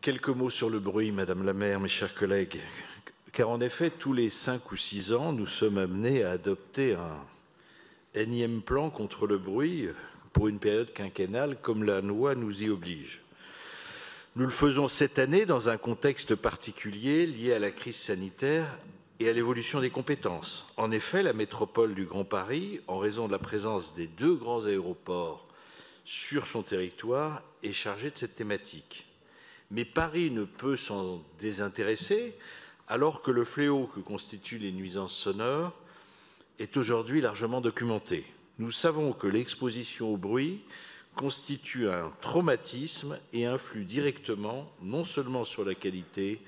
Quelques mots sur le bruit, Madame la maire, mes chers collègues. Car en effet, tous les 5 ou 6 ans, nous sommes amenés à adopter un énième plan contre le bruit pour une période quinquennale, comme la loi nous y oblige. Nous le faisons cette année dans un contexte particulier lié à la crise sanitaire et à l'évolution des compétences. En effet, la métropole du Grand Paris, en raison de la présence des 2 grands aéroports sur son territoire, est chargée de cette thématique. Mais Paris ne peut s'en désintéresser alors que le fléau que constituent les nuisances sonores est aujourd'hui largement documenté. Nous savons que l'exposition au bruit constitue un traumatisme et influe directement non seulement sur la qualité,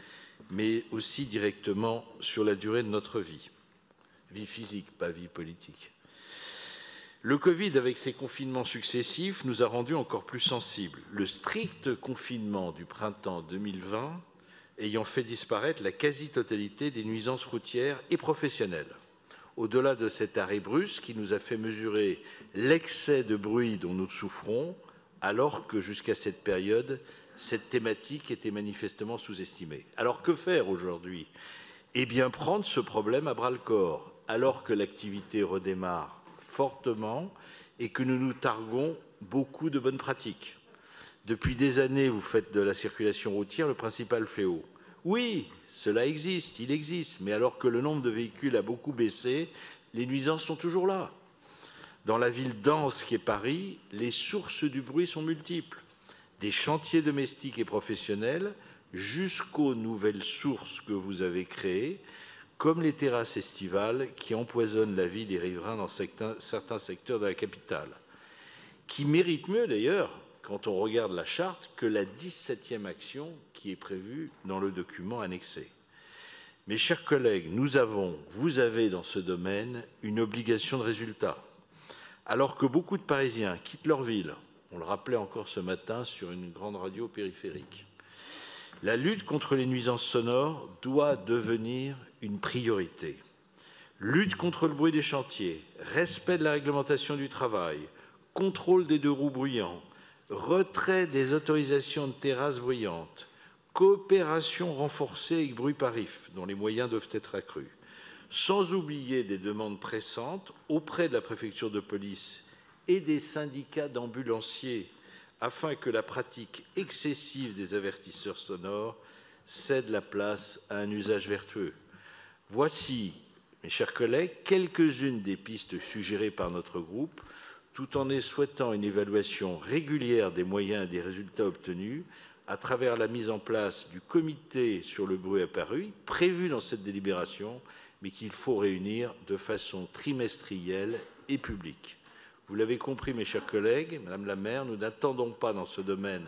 mais aussi directement sur la durée de notre vie. Vie physique, pas vie politique. Le Covid, avec ses confinements successifs, nous a rendus encore plus sensibles. Le strict confinement du printemps 2020 ayant fait disparaître la quasi-totalité des nuisances routières et professionnelles. Au-delà de cet arrêt brusque qui nous a fait mesurer l'excès de bruit dont nous souffrons, alors que jusqu'à cette période, cette thématique était manifestement sous-estimée. Alors que faire aujourd'hui? Eh bien, prendre ce problème à bras-le-corps, alors que l'activité redémarre fortement et que nous nous targuons beaucoup de bonnes pratiques. Depuis des années, vous faites de la circulation routière le principal fléau. Oui, cela existe, il existe, mais alors que le nombre de véhicules a beaucoup baissé, les nuisances sont toujours là. Dans la ville dense qu'est Paris, les sources du bruit sont multiples, des chantiers domestiques et professionnels jusqu'aux nouvelles sources que vous avez créées, comme les terrasses estivales qui empoisonnent la vie des riverains dans certains secteurs de la capitale, qui méritent mieux d'ailleurs, quand on regarde la charte, que la 17e action qui est prévue dans le document annexé. Mes chers collègues, vous avez dans ce domaine une obligation de résultat. Alors que beaucoup de Parisiens quittent leur ville, on le rappelait encore ce matin sur une grande radio périphérique, la lutte contre les nuisances sonores doit devenir une priorité. Lutte contre le bruit des chantiers, respect de la réglementation du travail, contrôle des 2 roues bruyants, retrait des autorisations de terrasses bruyantes, coopération renforcée avec Bruit Parif, dont les moyens doivent être accrus, sans oublier des demandes pressantes auprès de la préfecture de police et des syndicats d'ambulanciers afin que la pratique excessive des avertisseurs sonores cède la place à un usage vertueux. Voici, mes chers collègues, quelques-unes des pistes suggérées par notre groupe, tout en souhaitant une évaluation régulière des moyens et des résultats obtenus à travers la mise en place du comité sur le bruit à Paris, prévu dans cette délibération, mais qu'il faut réunir de façon trimestrielle et publique. Vous l'avez compris, mes chers collègues, Madame la maire, nous n'attendons pas dans ce domaine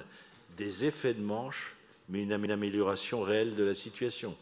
des effets de manche, mais une amélioration réelle de la situation.